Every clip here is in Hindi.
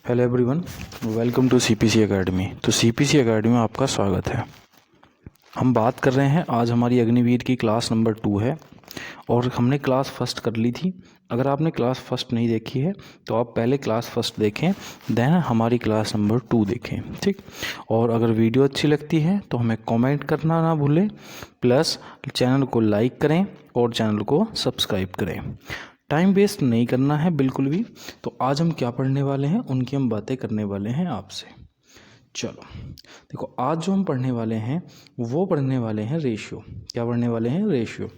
Hello everyone, welcome to CPC academy. तो सीपीसी एकेडमी में आपका स्वागत है। हम बात कर रहे हैं, आज हमारी अग्निवीर की क्लास नंबर 2 है और हमने क्लास फर्स्ट कर ली थी। अगर आपने क्लास फर्स्ट नहीं देखी है तो आप पहले क्लास फर्स्ट देखें, देन हमारी क्लास नंबर 2 देखें, ठीक। और अगर वीडियो अच्छी लगती है तो हमें कमेंट करना ना भूलें, प्लस चैनल को लाइक करें और चैनल को सब्सक्राइब करें। टाइम वेस्ट नहीं करना है बिल्कुल भी। तो आज हम क्या पढ़ने वाले हैं, उनकी हम बातें करने वाले हैं आपसे। चलो देखो, आज जो हम पढ़ने वाले हैं वो पढ़ने वाले हैं रेशियो। क्या पढ़ने वाले हैं? रेशियो।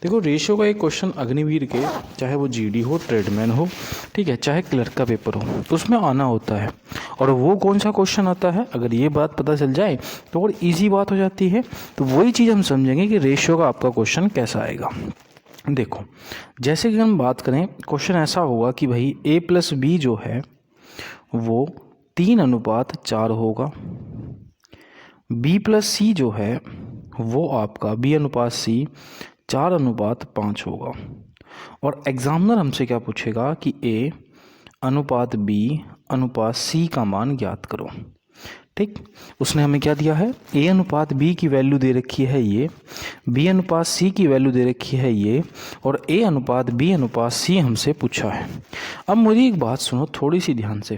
देखो, रेशियो का एक क्वेश्चन अग्निवीर के, चाहे वो जीडी हो, ट्रेडमैन हो, ठीक है, चाहे क्लर्क का पेपर हो, उसमें आना होता है। और वो कौन सा क्वेश्चन आता है, अगर ये बात पता चल जाए तो और ईजी बात हो जाती है। तो वही चीज़ हम समझेंगे कि रेशियो का आपका क्वेश्चन कैसा आएगा। देखो, जैसे कि हम बात करें, क्वेश्चन ऐसा होगा कि भाई a+b जो है वो 3:4 होगा, b+c जो है वो आपका b/c 4:5 होगा। और एग्जामिनर हमसे क्या पूछेगा कि a/b/c का मान ज्ञात करो, ठीक। उसने हमें क्या दिया है, a/b की वैल्यू दे रखी है ये, b/c की वैल्यू दे रखी है ये, और a/b/c हमसे पूछा है। अब मुझे एक बात सुनो थोड़ी सी ध्यान से।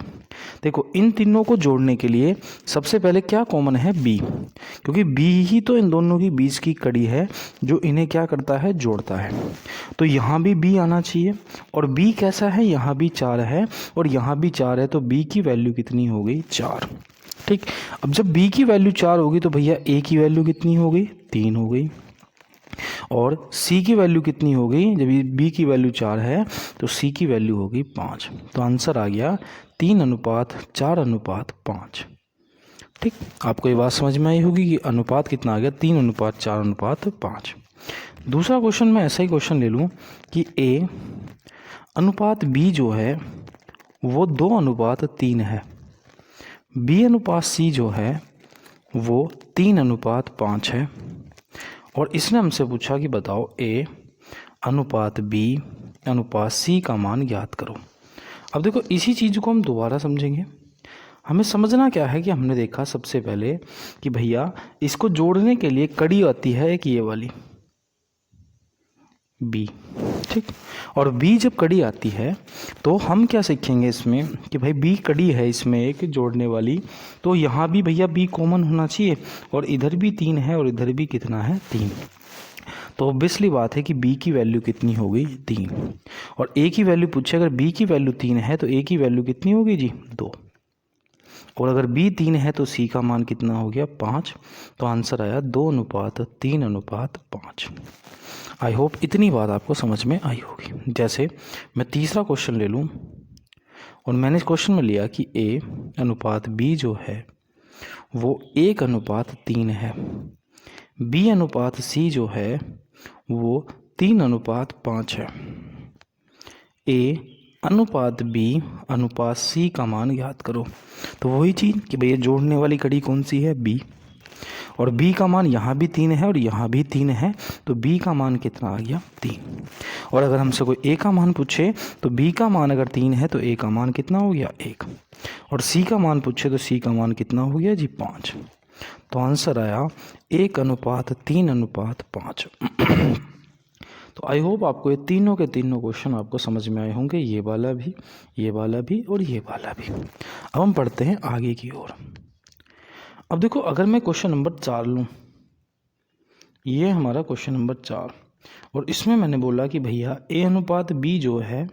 देखो, इन तीनों को जोड़ने के लिए सबसे पहले क्या कॉमन है, b, क्योंकि b ही तो इन दोनों की बीच की कड़ी है जो इन्हें क्या करता है, जोड़ता है। तो यहाँ भी b आना चाहिए। और b कैसा है, यहाँ भी 4 है और यहाँ भी 4 है, तो b की वैल्यू कितनी हो गई, 4, ठीक। अब जब b की वैल्यू 4 होगी तो भैया a की वैल्यू कितनी हो गई, 3 हो गई। और c की वैल्यू कितनी हो गई, जब b की वैल्यू 4 है तो c की वैल्यू होगी 5। तो आंसर आ गया 3:4:5, ठीक। आपको ये बात समझ में आई होगी कि अनुपात कितना आ गया, 3:4:5। दूसरा क्वेश्चन मैं ऐसा ही क्वेश्चन ले लूँ कि a/b जो है वो 2:3 है, b/c जो है वो 3:5 है। और इसने हमसे पूछा कि बताओ a/b/c का मान ज्ञात करो। अब देखो, इसी चीज़ को हम दोबारा समझेंगे। हमें समझना क्या है कि हमने देखा सबसे पहले कि भैया इसको जोड़ने के लिए कड़ी आती है एक ये वाली b, ठीक। और b जब कड़ी आती है तो हम क्या सीखेंगे इसमें कि भाई b कड़ी है इसमें एक जोड़ने वाली, तो यहाँ भी भैया b कॉमन होना चाहिए। और इधर भी 3 है और इधर भी कितना है, 3। तो ऑब्वियसली बात है कि b की वैल्यू कितनी हो गई, 3। और a की वैल्यू पूछे, अगर b की वैल्यू 3 है तो a की वैल्यू कितनी होगी जी, 2। और अगर b 3 है तो c का मान कितना हो गया, 5। तो आंसर आया 2:3:5। आई होप इतनी बात आपको समझ में आई होगी। जैसे मैं तीसरा क्वेश्चन ले लूँ और मैंने इस क्वेश्चन में लिया कि a/b जो है वो 1:3 है, b/c जो है वो 3:5 है, a/b/c का मान ज्ञात करो। तो वही चीज़ कि भैया जोड़ने वाली कड़ी कौन सी है, b। और b का मान यहाँ भी 3 है और यहाँ भी 3 है, तो b का मान कितना आ गया, 3। और अगर हमसे कोई a का मान पूछे तो b का मान अगर 3 है तो a का मान कितना हो गया, 1। और c का मान पूछे तो c का मान कितना हो गया जी, 5। तो आंसर आया 1:3:5। तो आई होप आपको ये तीनों के तीनों क्वेश्चन आपको समझ में आए होंगे, ये वाला भी, ये वाला भी और ये वाला भी। अब हम पढ़ते हैं आगे की ओर। अब देखो, अगर मैं क्वेश्चन नंबर 4 लूँ, ये हमारा क्वेश्चन नंबर 4, और इसमें मैंने बोला कि भैया a/b जो है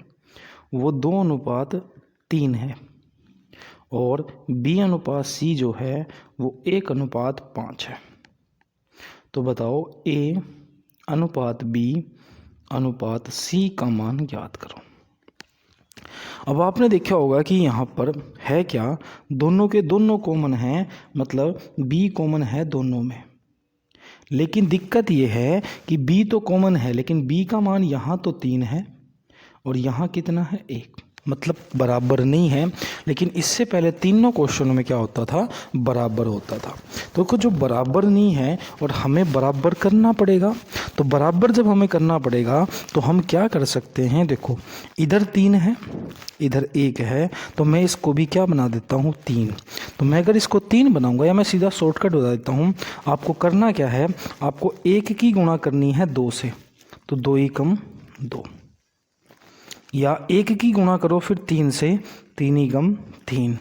वो 2:3 है और b/c जो है वो 1:5 है। तो बताओ a/b/c का मान ज्ञात करो। अब आपने देखा होगा कि यहाँ पर है क्या, दोनों के दोनों कॉमन हैं, मतलब b कॉमन है दोनों में। लेकिन दिक्कत ये है कि b तो कॉमन है, लेकिन b का मान यहाँ तो 3 है और यहाँ कितना है, 1। मतलब बराबर नहीं है, लेकिन इससे पहले तीनों क्वेश्चनों में क्या होता था, बराबर होता था। तो देखो जो बराबर नहीं है और हमें बराबर करना पड़ेगा, तो बराबर जब हमें करना पड़ेगा तो हम क्या कर सकते हैं, देखो इधर 3 है, इधर 1 है, तो मैं इसको भी क्या बना देता हूँ 3। तो मैं अगर इसको 3 बनाऊंगा, या मैं सीधा शॉर्टकट बता देता हूँ, आपको करना क्या है, आपको 1 की गुणा करनी है 2 से, तो 2 ही कम 2, या 1 की गुणा करो फिर 3 से, 3 ही कम 3,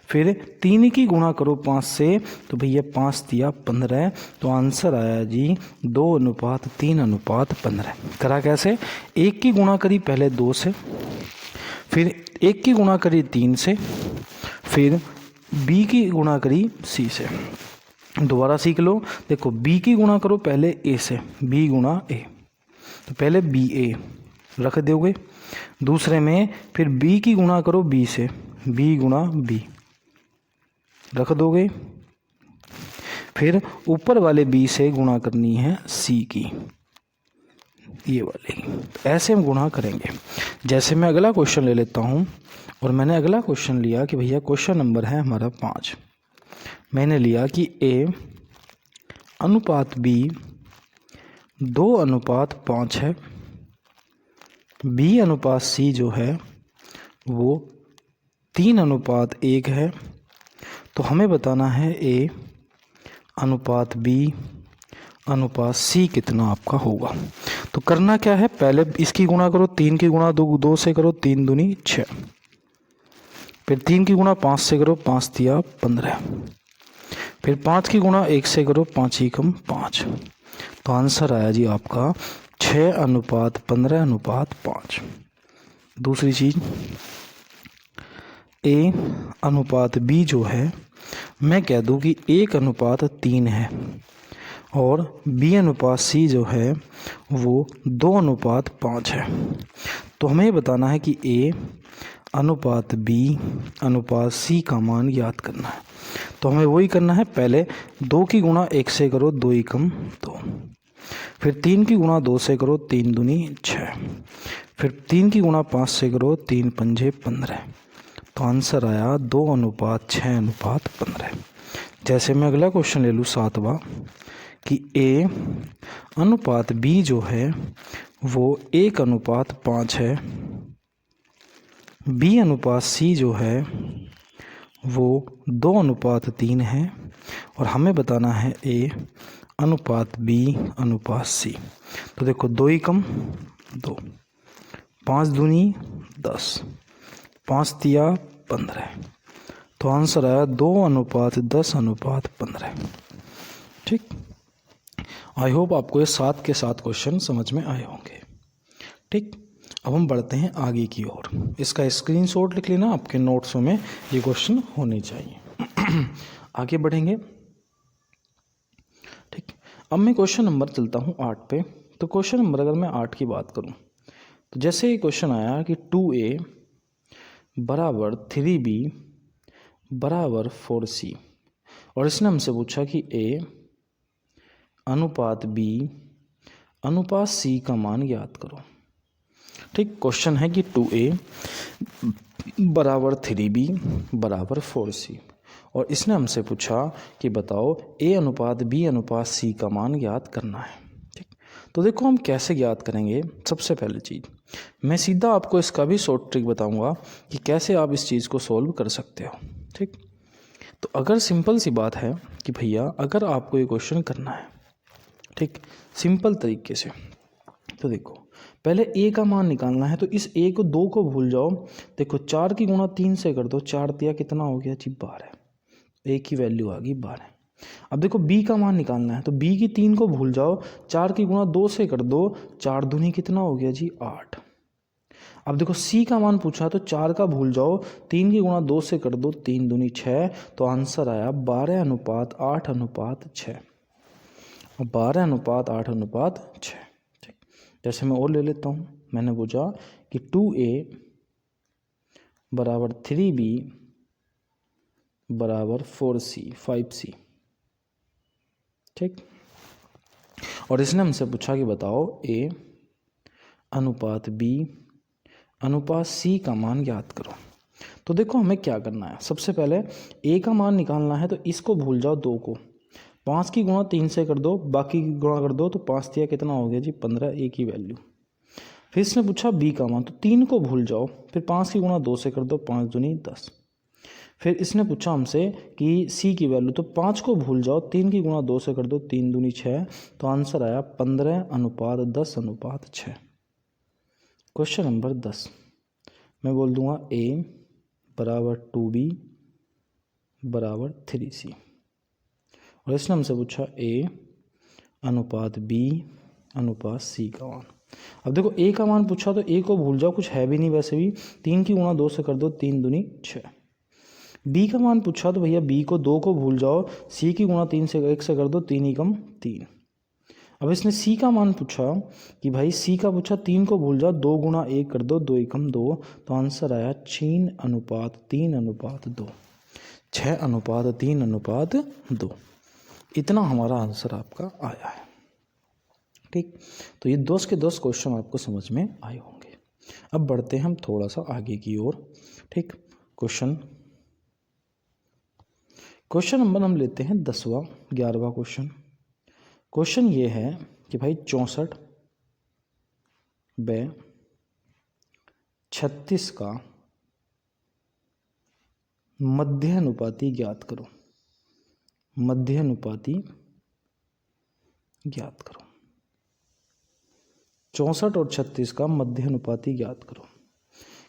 फिर 3 की गुणा करो 5 से, तो भैया 5 दिया 15, तो आंसर आया जी 2:3:15। करा कैसे, 1 की गुणा करी पहले 2 से, फिर 1 की गुणा करी 3 से, फिर b की गुणा करी c से। दोबारा सीख लो, देखो b की गुणा करो पहले a से, b गुणा a, तो पहले बी ए रख दोगे, दूसरे में फिर b की गुणा करो b से, b गुणा b रख दोगे, फिर ऊपर वाले b से गुणा करनी है c की, ये वाली। तो ऐसे हम गुणा करेंगे। जैसे मैं अगला क्वेश्चन ले लेता हूँ, और मैंने अगला क्वेश्चन लिया कि भैया क्वेश्चन नंबर है हमारा 5। मैंने लिया कि a अनुपात b 2:5 है, b अनुपात c जो है वो 3:1 है। तो हमें बताना है a अनुपात b अनुपात c कितना आपका होगा। तो करना क्या है, पहले इसकी गुणा करो, 3 की गुणा 2 से करो, 3 दूनी 6, फिर 3 की गुणा 5 से करो, 5 दिया 15, फिर 5 की गुणा 1 से करो, 5 ही कम 5। तो आंसर आया जी आपका 6:15:5। दूसरी चीज, a अनुपात b जो है, मैं कह दूं कि 1:3 है, और b अनुपात c जो है वो 2:5 है। तो हमें बताना है कि a अनुपात b अनुपात c का मान याद करना है। तो हमें वही करना है, पहले 2 की गुणा 1 से करो, 2 ही कम 2, फिर 3 की गुणा 2 से करो, 3 दूनी 6, फिर 3 की गुणा 5 से करो, 3 पंजे 15। तो आंसर आया 2:6:15। जैसे मैं अगला क्वेश्चन ले लूँ 7वां, कि a अनुपात b जो है वो 1:5 है, b अनुपात c जो है वो 2:3 है, और हमें बताना है a अनुपात b अनुपात c। तो देखो 2 ही कम 2, 5 दूनी 10, 5 दिया 15, तो आंसर आया 2:10:15। ठीक, आई होप आपको ये 7 के 7 क्वेश्चन समझ में आए होंगे। ठीक, अब हम बढ़ते हैं आगे की ओर। इसका स्क्रीनशॉट लिख लेना, आपके नोट्सों में ये क्वेश्चन होने चाहिए। आगे बढ़ेंगे। ठीक, अब मैं क्वेश्चन नंबर चलता हूँ 8 पे। तो क्वेश्चन नंबर अगर मैं 8 की बात करूँ, तो जैसे ये क्वेश्चन आया कि 2a बराबर 3b बराबर 4c, और इसने हमसे पूछा कि a अनुपात b अनुपात c का मान याद करो। ठीक, क्वेश्चन है कि 2a बराबर 3b बराबर 4c, और इसने हमसे पूछा कि बताओ a अनुपात b अनुपात c का मान याद करना है। ठीक, तो देखो हम कैसे याद करेंगे। सबसे पहली चीज़, मैं सीधा आपको इसका भी शॉर्ट ट्रिक बताऊंगा कि कैसे आप इस चीज़ को सॉल्व कर सकते हो। ठीक, तो अगर सिंपल सी बात है कि भैया अगर आपको ये क्वेश्चन करना है, ठीक, सिंपल तरीके से, तो देखो पहले a का मान निकालना है। तो इस a को 2 को भूल जाओ। देखो 4 की गुणा 3 से कर दो, 4 दिया कितना हो गया जी 12, a की वैल्यू आ गई 12। अब देखो b का मान निकालना है, तो b की 3 को भूल जाओ, 4 की गुणा 2 से कर दो, 4 दूनी कितना हो गया जी 8। अब देखो c का मान पूछा, तो 4 का भूल जाओ, 3 की गुणा 2 से कर दो, 3 दूनी 6। तो आंसर आया 12:8:6, 12:8:6। ठीक, जैसे मैं और ले लेता हूँ, मैंने पूछा कि 2a बराबर 3b बराबर 5c। ठीक, और इसने हमसे पूछा कि बताओ a अनुपात b अनुपात सी का मान ज्ञात करो। तो देखो हमें क्या करना है, सबसे पहले ए का मान निकालना है, तो इसको भूल जाओ 2 को, 5 की गुणा 3 से कर दो, बाकी की गुणा कर दो, तो 5 दिया कितना हो गया जी 15, ए की वैल्यू। फिर इसने पूछा बी का मान, तो 3 को भूल जाओ, फिर 5 की गुणा 2 से कर दो, 5 दूनी 10। फिर इसने पूछा हमसे कि सी की वैल्यू, तो 5 को भूल जाओ, 3 की गुणा 2 से कर दो, 3 दूनी 6, तो आंसर आया 15:10:6। क्वेश्चन नंबर 10 मैं बोल दूंगा ए बराबर 2b बराबर 3c, और इसने हमसे पूछा ए अनुपात b अनुपात c का मान। अब देखो ए का मान पूछा तो ए को भूल जाओ, कुछ है भी नहीं वैसे भी, 3 की गुणा 2 से कर दो, 3 दूनी 6। बी का मान पूछा तो भैया बी को 2 को भूल जाओ, सी की गुणा 3 से 1 से कर दो, 3 एकम 3। अब इसने सी का मान पूछा कि भाई सी का पूछा, 3 को भूल जाओ, 2 गुणा 1 कर दो, 2 एकम 2, तो आंसर आया 6:3:2, 6:3:2। इतना हमारा आंसर आपका आया है। ठीक, तो ये 10 के 10 क्वेश्चन आपको समझ में आए होंगे। अब बढ़ते हैं हम थोड़ा सा आगे की ओर। ठीक, क्वेश्चन नंबर हम लेते हैं 10वां 11वां क्वेश्चन। क्वेश्चन ये है कि भाई 64/36 का मध्यानुपाती ज्ञात करो। मध्यानुपाती ज्ञात करो। 64 और 36 का मध्यानुपाती ज्ञात करो।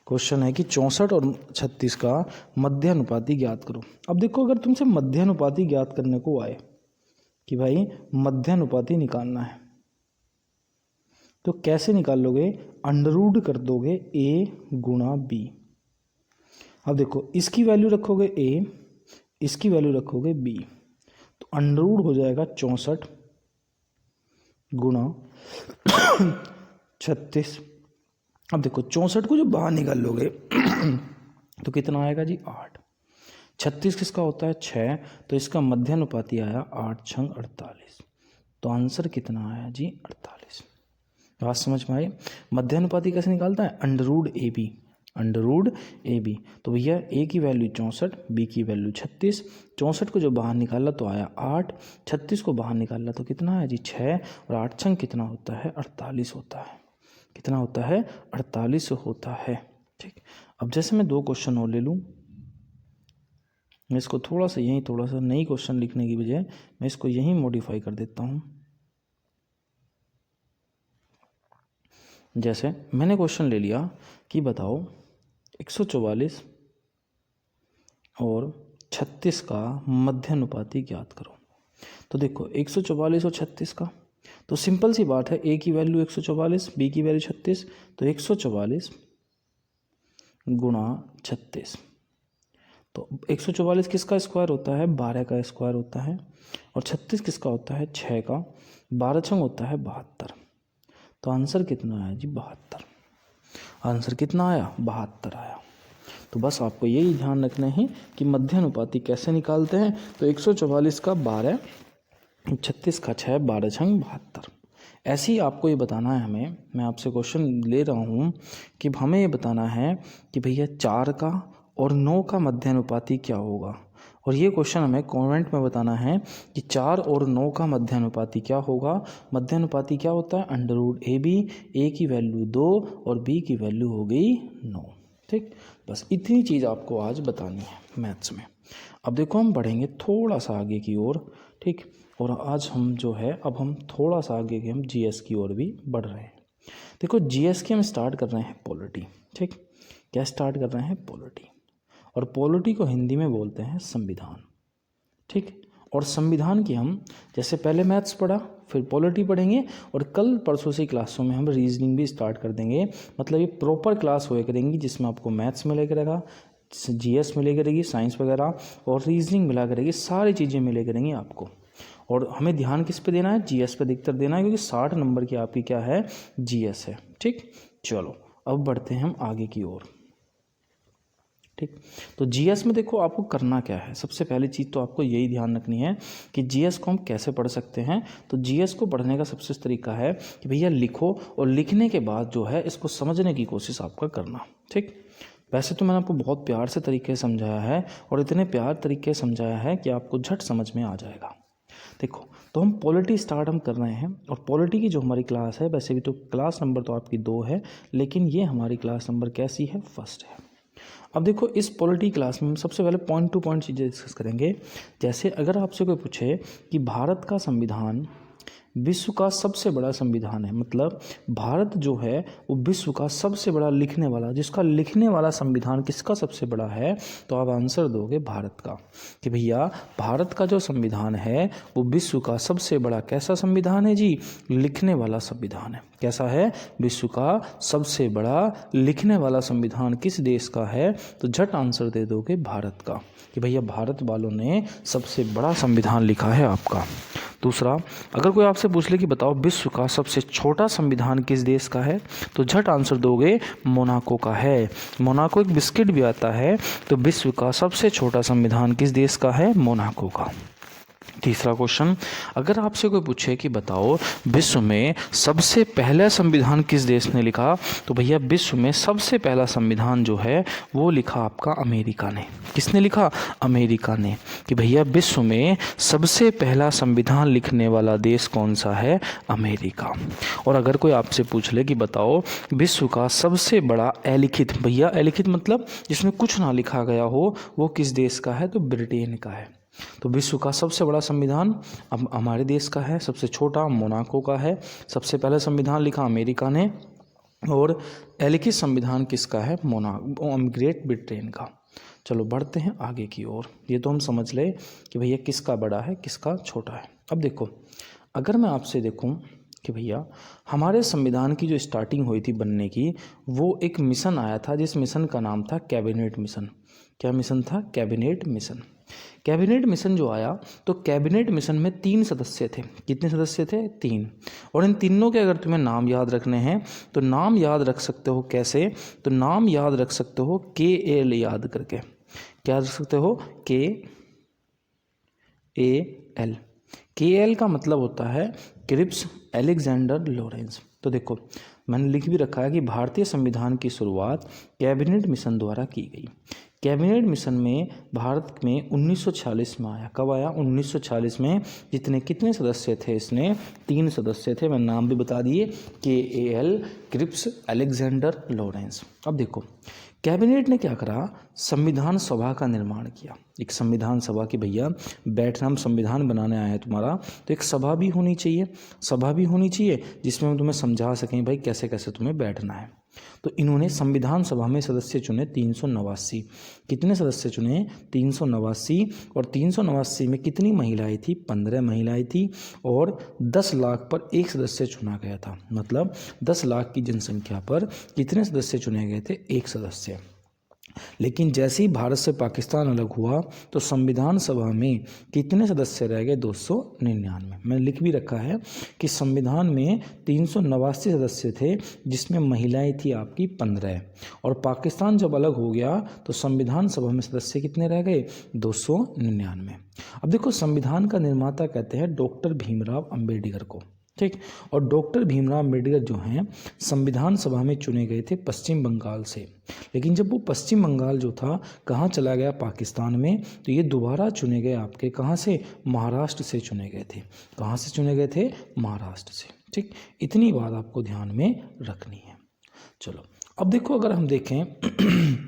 क्वेश्चन है कि 64 और 36 का मध्यानुपाती ज्ञात करो। अब देखो अगर तुमसे मध्यानुपाती ज्ञात करने को आए कि भाई मध्यानुपाती निकालना है, तो कैसे निकाल लोगे? अंडररूट कर दोगे a गुणा b। अब देखो इसकी वैल्यू रखोगे a, इसकी वैल्यू रखोगे b, तो अंडररूट हो जाएगा 64 गुणा 36। अब देखो 64 को जो बाहर निकाल लोगे तो कितना आएगा जी 8। 36 किसका होता है 6, तो इसका मध्यानुपाती आया 8 छंग 48, तो आंसर कितना आया जी 48। बात समझ में आई? मध्यानुपाती कैसे निकालता है? Under root A B, under root A B. तो भैया ए की वैल्यू 64, बी की वैल्यू 36। 64 को जो बाहर निकाला तो आया 8, 36 को बाहर निकाला तो कितना है जी 6, और 8 छंग कितना होता है 48 होता है। कितना होता है 48 होता है। ठीक, अब जैसे मैं 2 क्वेश्चन और ले लूँ, मैं इसको थोड़ा सा नई क्वेश्चन लिखने की बजाय मैं इसको यहीं मॉडिफाई कर देता हूँ। जैसे मैंने क्वेश्चन ले लिया कि बताओ 144 और 36 का मध्यानुपाती ज्ञात करो। तो देखो 144 और 36 का तो सिंपल सी बात है, ए की वैल्यू 144, बी की वैल्यू 36, तो 144 गुणा 36, तो 144 किसका स्क्वायर होता है 12 का स्क्वायर होता है, और 36 किसका होता है 6 का, 12 छंग होता है 72, तो आंसर कितना आया जी 72। आंसर कितना आया 72 आया। तो बस आपको यही ध्यान रखना है कि मध्यानुपाती कैसे निकालते हैं। तो 144 का 12, 36 का 6, 12 छंग 72। ऐसे ही आपको ये बताना है हमें, मैं आपसे क्वेश्चन ले रहा हूँ कि हमें ये बताना है कि भैया 4 का और 9 का मध्यानुपाती क्या होगा, और ये क्वेश्चन हमें कमेंट में बताना है कि 4 और 9 का मध्यानुपाती क्या होगा। मध्यानुपाती क्या होता है अंडररूट ए बी, ए की वैल्यू 2 और बी की वैल्यू हो गई 9। ठीक, बस इतनी चीज़ आपको आज बतानी है मैथ्स में। अब देखो हम बढ़ेंगे थोड़ा सा आगे की ओर। ठीक, और आज हम जो है अब हम थोड़ा सा आगे के हम जीएस की ओर भी बढ़ रहे हैं। देखो जीएस की हम स्टार्ट कर रहे हैं पॉलिटी। ठीक, क्या स्टार्ट कर रहे हैं पॉलिटी, और पॉलिटी को हिंदी में बोलते हैं संविधान। ठीक, और संविधान की हम जैसे पहले मैथ्स पढ़ा, फिर पॉलिटी पढ़ेंगे, और कल परसों से क्लासों में हम रीजनिंग भी स्टार्ट कर देंगे। मतलब ये प्रॉपर क्लास होया करेंगी जिसमें आपको मैथ्स मिला करेगा, जीएस मिले करेगी, साइंस वगैरह, और रीजनिंग मिला करेगी, सारी चीज़ें मिले करेंगी आपको। और हमें ध्यान किस पे देना है? जीएस पे अधिकतर देना है, क्योंकि 60 नंबर की आपकी क्या है जीएस है। ठीक, चलो अब बढ़ते हैं हम आगे की ओर। ठीक। तो जीएस में देखो आपको करना क्या है, सबसे पहली चीज़ तो आपको यही ध्यान रखनी है कि जीएस को हम कैसे पढ़ सकते हैं। तो जीएस को पढ़ने का सबसे तरीका है कि भैया लिखो और लिखने के बाद जो है इसको समझने की कोशिश आपका करना। ठीक। वैसे तो मैंने आपको बहुत प्यार से तरीके से समझाया है और इतने प्यार तरीके से समझाया है कि आपको झट समझ में आ जाएगा। देखो तो हम पॉलिटी स्टार्ट हम कर रहे हैं और पॉलिटी की जो हमारी क्लास है, वैसे भी तो क्लास नंबर तो आपकी 2 है, लेकिन ये हमारी क्लास नंबर कैसी है, फर्स्ट है। अब देखो इस पॉलिटी क्लास में हम सबसे पहले पॉइंट टू पॉइंट चीज़ें डिस्कस करेंगे। जैसे अगर आपसे कोई पूछे कि भारत का संविधान विश्व का सबसे बड़ा संविधान है, मतलब भारत जो है वो विश्व का सबसे बड़ा लिखने वाला, जिसका लिखने वाला संविधान किसका सबसे बड़ा है, तो आप आंसर दोगे भारत का, कि भैया भारत का जो संविधान है वो विश्व का सबसे बड़ा कैसा संविधान है जी, लिखने वाला संविधान है। कैसा है, विश्व का सबसे बड़ा लिखने वाला संविधान किस देश का है, तो झट आंसर दे दोगे भारत का, कि भैया भारत वालों ने सबसे बड़ा संविधान लिखा है आपका। दूसरा, अगर कोई आपसे पूछ ले कि बताओ विश्व का सबसे छोटा संविधान किस देश का है, तो झट आंसर दोगे मोनाको का है। मोनाको एक बिस्किट भी आता है, तो विश्व का सबसे छोटा संविधान किस देश का है, मोनाको का। तीसरा क्वेश्चन, अगर आपसे कोई पूछे कि बताओ विश्व में सबसे पहला संविधान किस देश ने लिखा, तो भैया विश्व में सबसे पहला संविधान जो है वो लिखा आपका अमेरिका ने। किसने लिखा, अमेरिका ने, कि भैया विश्व में सबसे पहला संविधान लिखने वाला देश कौन सा है, अमेरिका। और अगर कोई आपसे पूछ ले कि बताओ विश्व का सबसे बड़ा अलिखित, भैया अलिखित मतलब जिसमें कुछ ना लिखा गया हो, वो किस देश का है, तो ब्रिटेन का है। तो विश्व का सबसे बड़ा संविधान अब हमारे देश का है, सबसे छोटा मोनाको का है, सबसे पहले संविधान लिखा अमेरिका ने, और अलिखित संविधान किसका है, ग्रेट ब्रिटेन का। चलो बढ़ते हैं आगे की ओर। ये तो हम समझ ले कि भैया किसका बड़ा है किसका छोटा है। अब देखो अगर मैं आपसे देखूं कि भैया हमारे संविधान की जो स्टार्टिंग हुई थी बनने की, वो एक मिशन आया था, जिस मिशन का नाम था कैबिनेट मिशन। क्या मिशन था, कैबिनेट मिशन। कैबिनेट मिशन जो आया, तो कैबिनेट मिशन में 3 सदस्य थे। कितने सदस्य थे, 3। और इन तीनों के अगर तुम्हें नाम याद रखने हैं तो नाम याद रख सकते हो कैसे, तो नाम याद रख सकते हो KL याद करके। क्या रख सकते हो, KAL। KL का मतलब होता है क्रिप्स अलेक्जेंडर लॉरेंस। तो देखो मैंने लिख भी रखा है कि भारतीय संविधान की शुरुआत कैबिनेट मिशन द्वारा की गई। कैबिनेट मिशन में भारत में 1946 में आया। कब आया, 1946 में। कितने सदस्य थे इसने, 3 सदस्य थे, मैंने नाम भी बता दिए, KAL, क्रिप्स अलेक्जेंडर लॉरेंस। अब देखो कैबिनेट ने क्या करा, संविधान सभा का निर्माण किया। एक संविधान सभा की भैया बैठना, हम संविधान बनाने आए हैं तुम्हारा, तो एक सभा भी होनी चाहिए, सभा भी होनी चाहिए जिसमें हम तुम्हें समझा सकें भाई कैसे कैसे तुम्हें बैठना है। तो इन्होंने संविधान सभा में सदस्य चुने 389। कितने सदस्य चुने, 389। और 389 में कितनी महिलाएं थी, 15 महिलाएं थी। और 10 लाख पर एक सदस्य चुना गया था, मतलब 10 लाख की जनसंख्या पर कितने सदस्य चुने गए थे, एक सदस्य। लेकिन जैसे ही भारत से पाकिस्तान अलग हुआ तो संविधान सभा में कितने सदस्य रह गए, 299। मैंने लिख भी रखा है कि संविधान में 389 सदस्य थे, जिसमें महिलाएं थी आपकी 15। और पाकिस्तान जब अलग हो गया तो संविधान सभा में सदस्य कितने रह गए, 299। अब देखो संविधान का निर्माता कहते हैं डॉक्टर भीमराव अंबेडकर को, ठीक। और डॉक्टर भीमराव अंबेडकर जो हैं संविधान सभा में चुने गए थे पश्चिम बंगाल से। लेकिन जब वो पश्चिम बंगाल जो था कहाँ चला गया, पाकिस्तान में, तो ये दोबारा चुने गए आपके कहाँ से, महाराष्ट्र से चुने गए थे। कहाँ से चुने गए थे, महाराष्ट्र से, ठीक। इतनी बात आपको ध्यान में रखनी है। चलो अब देखो अगर हम देखें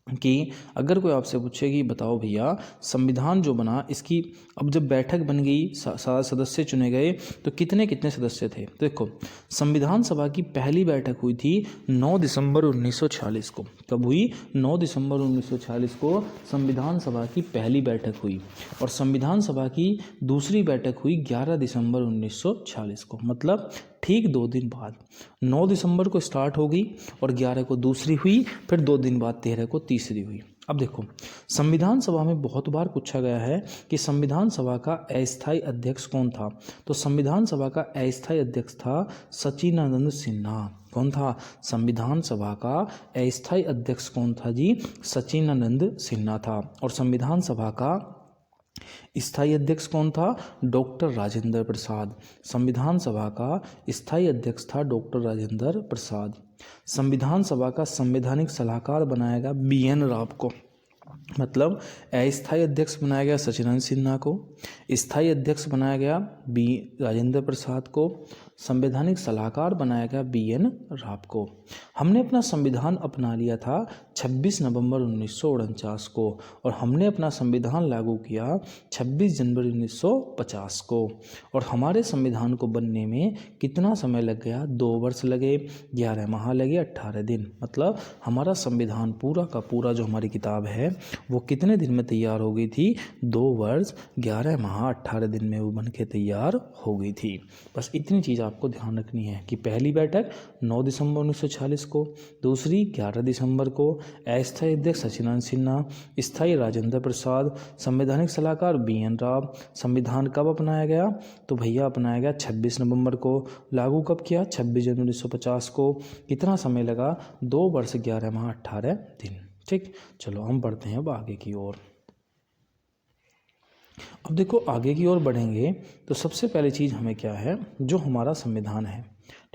कि अगर कोई आपसे पूछे कि बताओ भैया संविधान जो बना इसकी, अब जब बैठक बन गई, सारे सदस्य चुने गए, तो कितने कितने सदस्य थे। तो देखो संविधान सभा की पहली बैठक हुई थी 9 दिसंबर 1946 को। कब हुई, 9 दिसंबर 1946 को संविधान सभा की पहली बैठक हुई। और संविधान सभा की दूसरी बैठक हुई 11 दिसंबर 1946 को, मतलब ठीक 2 दिन बाद। 9 दिसंबर को स्टार्ट हो गई और 11 को दूसरी हुई, फिर 2 दिन बाद 13 को तीसरी हुई। अब देखो, संविधान सभा में बहुत बार पूछा गया है कि संविधान सभा का अस्थायी अध्यक्ष कौन था। तो संविधान सभा का अस्थायी अध्यक्ष था सचिदानंद सिन्हा। कौन था? संविधान सभा का अस्थायी अध्यक्ष कौन था जी? सचिदानंद सिन्हा था। और संविधान सभा का स्थायी अध्यक्ष कौन था? डॉक्टर राजेंद्र प्रसाद। संविधान सभा का स्थायी अध्यक्ष था डॉक्टर राजेंद्र प्रसाद। संविधान सभा का संवैधानिक सलाहकार बनाया गया BN राव को। मतलब अस्थायी अध्यक्ष बनाया गया सचिदानंद सिन्हा को, स्थायी अध्यक्ष बनाया गया राजेंद्र प्रसाद को, संवैधानिक सलाहकार बनाया गया BN राव को। हमने अपना संविधान अपना लिया था 26 नवंबर 1949 को और हमने अपना संविधान लागू किया 26 जनवरी 1950 को। और हमारे संविधान को बनने में कितना समय लग गया? 2 वर्ष लगे, 11 माह लगे, 18 दिन। मतलब हमारा संविधान पूरा का पूरा जो हमारी किताब है वो कितने दिन में तैयार हो गई थी? 2 वर्ष 11 माह 18 दिन में वो बन के तैयार हो गई थी। बस इतनी चीज़ आपको ध्यान रखनी है कि पहली बैठक 9 दिसंबर 1946 को, दूसरी 11 दिसंबर को, अस्थायी अध्यक्ष सचिदानंद सिन्हा, स्थायी राजेंद्र प्रसाद, संवैधानिक सलाहकार BN राव। संविधान कब अपनाया गया? तो भैया अपनाया गया 26 नवंबर को। लागू कब किया? 26 जनवरी 1950 को। कितना समय लगा? 2 वर्ष 11 माह 18 दिन। ठीक, चलो हम बढ़ते हैं अब आगे की ओर। अब देखो, आगे की ओर बढ़ेंगे तो सबसे पहली चीज़ हमें क्या है? जो हमारा संविधान है,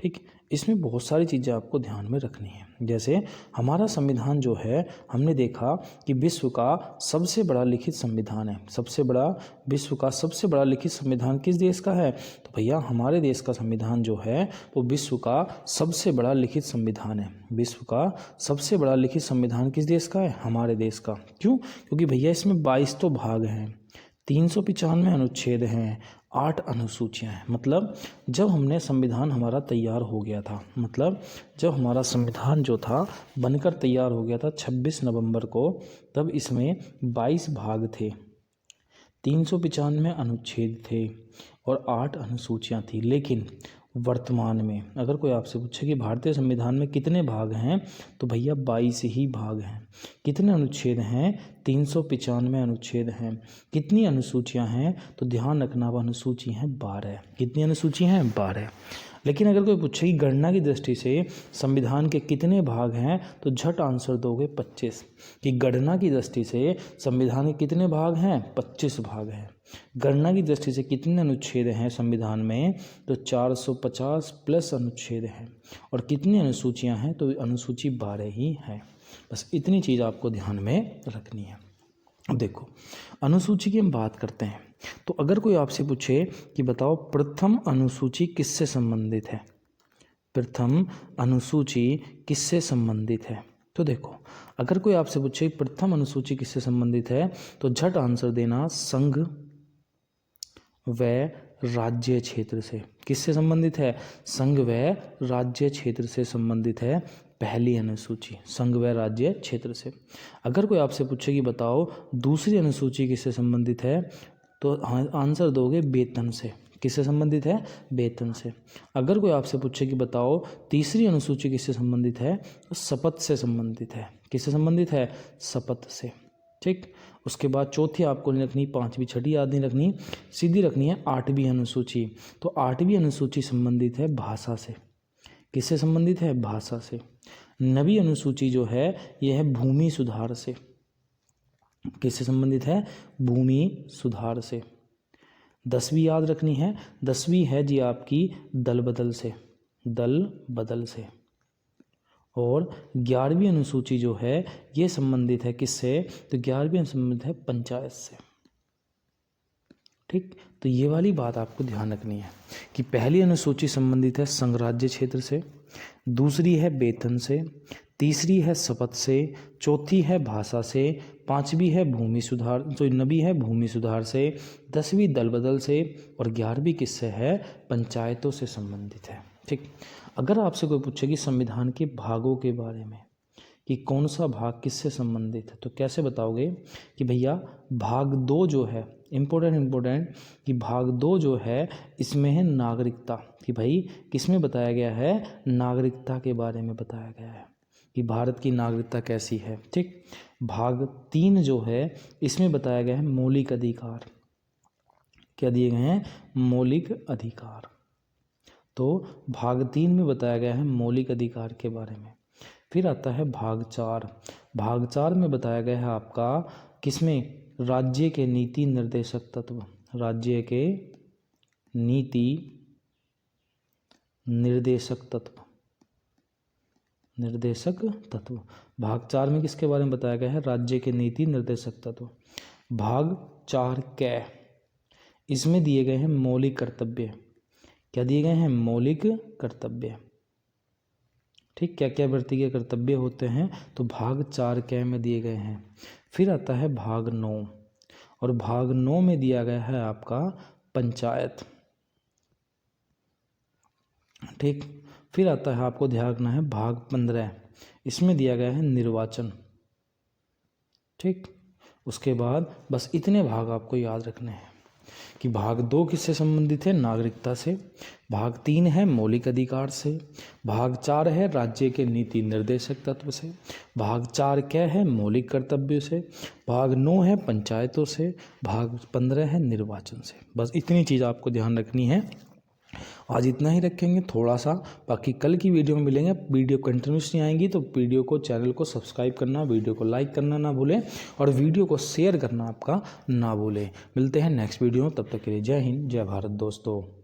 ठीक, इसमें बहुत सारी चीज़ें आपको ध्यान में रखनी है। जैसे हमारा संविधान जो है, हमने देखा कि विश्व का सबसे बड़ा लिखित संविधान है। विश्व का सबसे बड़ा लिखित संविधान किस देश का है? तो भैया हमारे देश का संविधान जो है वो विश्व का सबसे बड़ा लिखित संविधान है। विश्व का सबसे बड़ा लिखित संविधान किस देश का है? हमारे देश का। क्यों? क्योंकि भैया इसमें 22 तो भाग हैं, 395 अनुच्छेद हैं, 8 अनुसूचियाँ हैं। मतलब जब हमने संविधान हमारा तैयार हो गया था, मतलब जब हमारा संविधान जो था बनकर तैयार हो गया था 26 नवंबर को, तब इसमें 22 भाग थे, 395 अनुच्छेद थे और 8 अनुसूचियाँ थी। लेकिन वर्तमान में अगर कोई आपसे पूछे कि भारतीय संविधान में कितने भाग हैं, तो भैया 22 ही भाग हैं। कितने अनुच्छेद हैं? 395 अनुच्छेद हैं। कितनी अनुसूचियां हैं? तो ध्यान रखना, वह अनुसूची हैं 12। कितनी अनुसूची हैं? 12। लेकिन अगर कोई पूछे कि गणना की दृष्टि से संविधान के कितने भाग हैं, तो झट आंसर दोगे 25। कि गणना की दृष्टि से संविधान के कितने भाग हैं? 25 भाग हैं। गणना की दृष्टि से कितने अनुच्छेद हैं संविधान में? तो 450 प्लस अनुच्छेद हैं। और कितनी अनुसूचियां हैं? तो अनुसूची 12 ही हैं। बस इतनी चीज़ आपको ध्यान में रखनी है। अब देखो, अनुसूची की हम बात करते हैं, तो अगर कोई आपसे पूछे कि बताओ प्रथम अनुसूची किससे संबंधित है? प्रथम अनुसूची किससे संबंधित है? तो देखो, अगर कोई आपसे पूछे प्रथम अनुसूची किससे संबंधित है, तो झट आंसर देना संघ व राज्य क्षेत्र से। किससे संबंधित है? संघ व राज्य क्षेत्र से संबंधित है पहली अनुसूची, संघ व राज्य क्षेत्र से। अगर कोई आपसे पूछे कि बताओ दूसरी अनुसूची किससे संबंधित है, तो आंसर दोगे वेतन से। किससे संबंधित है? वेतन से। अगर कोई आपसे पूछे कि बताओ तीसरी अनुसूची किससे संबंधित है, तो शपथ से संबंधित है। किससे संबंधित है? शपथ से। ठीक, उसके बाद चौथी आपको नहीं रखनी, 5वीं 6ठी याद नहीं रखनी, सीधी रखनी है 8वीं अनुसूची। तो 8वीं अनुसूची संबंधित है भाषा से। किससे संबंधित है? भाषा से। 9वीं अनुसूची जो है यह है भूमि सुधार से। किससे संबंधित है? भूमि सुधार से। 10वीं याद रखनी है, 10वीं है जी आपकी दल बदल से। दल बदल से। और 11वीं अनुसूची जो है ये संबंधित है किससे? तो 11वीं संबंधित है पंचायत से। ठीक, तो ये वाली बात आपको ध्यान रखनी है कि पहली अनुसूची संबंधित है संघ राज्य क्षेत्र से, दूसरी है वेतन से, तीसरी है शपथ से, चौथी है भाषा से, 5वीं है भूमि सुधार, तो 9वीं है भूमि सुधार से, 10वीं दल बदल से और 11वीं किससे है? पंचायतों से संबंधित है। ठीक, अगर आपसे कोई पूछे कि संविधान के भागों के बारे में कि कौन सा भाग किससे संबंधित है, तो कैसे बताओगे कि भैया भाग 2 जो है, इम्पोर्टेंट कि भाग 2 जो है इसमें है नागरिकता। कि भाई किसमें बताया गया है? नागरिकता के बारे में बताया गया है। कि भारत की नागरिकता कैसी है। ठीक, भाग 3 जो है इसमें बताया गया है मौलिक अधिकार। क्या दिए गए हैं? मौलिक अधिकार। तो भाग 3 में बताया गया है मौलिक अधिकार के बारे में। फिर आता है भाग 4। भाग 4 में बताया गया है आपका किसमें? राज्य के नीति निर्देशक तत्व। राज्य के नीति निर्देशक तत्व। निर्देशक तत्व भाग 4 में किसके बारे में बताया गया है? राज्य के नीति निर्देशक तत्व। भाग 4 कै, इसमें दिए गए हैं मौलिक कर्तव्य। क्या दिए गए हैं? मौलिक कर्तव्य। ठीक, क्या क्या व्यक्ति के कर्तव्य होते हैं? तो भाग 4 कै में दिए गए हैं। फिर आता है भाग 9, और भाग 9 में दिया गया है आपका पंचायत। ठीक, फिर आता है आपको ध्यान रखना है भाग 15, इसमें दिया गया है निर्वाचन। ठीक, उसके बाद बस इतने भाग आपको याद रखने हैं कि भाग 2 किससे संबंधित है? नागरिकता से। भाग 3 है मौलिक अधिकार से। भाग 4 है राज्य के नीति निर्देशक तत्व से। भाग 4 क्या है? मौलिक कर्तव्य से। भाग 9 है पंचायतों से। भाग 15 है निर्वाचन से। बस इतनी चीज़ आपको ध्यान रखनी है। आज इतना ही रखेंगे थोड़ा सा, बाकी कल की वीडियो में मिलेंगे। वीडियो कंटिन्यूसली आएंगी तो वीडियो को, चैनल को सब्सक्राइब करना, वीडियो को लाइक करना ना भूलें और वीडियो को शेयर करना आपका ना भूलें। मिलते हैं नेक्स्ट वीडियो में, तब तक के लिए जय हिंद जय भारत दोस्तों।